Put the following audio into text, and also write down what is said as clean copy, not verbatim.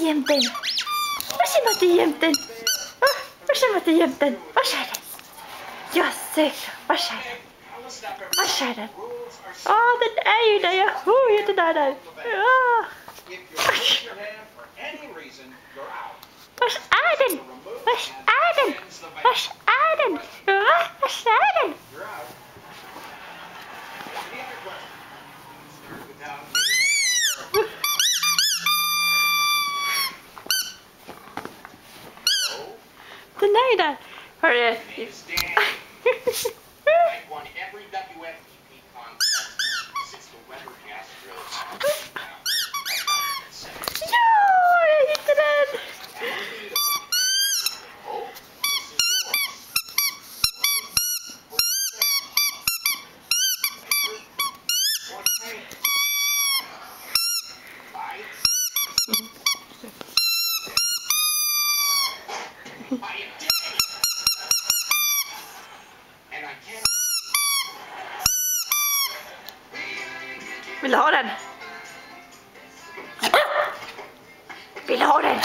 jämten. Varsågod jämten. Varsågod jämten. Varsågod. Ja, säkert. Varsågod. Varsågod. Den är ju där. Jag hör ju den där. Vars är den? Vars är den? Vars är den? Vars är den? Den är ju där. Hörru. Vill du ha den? Vill du ha den?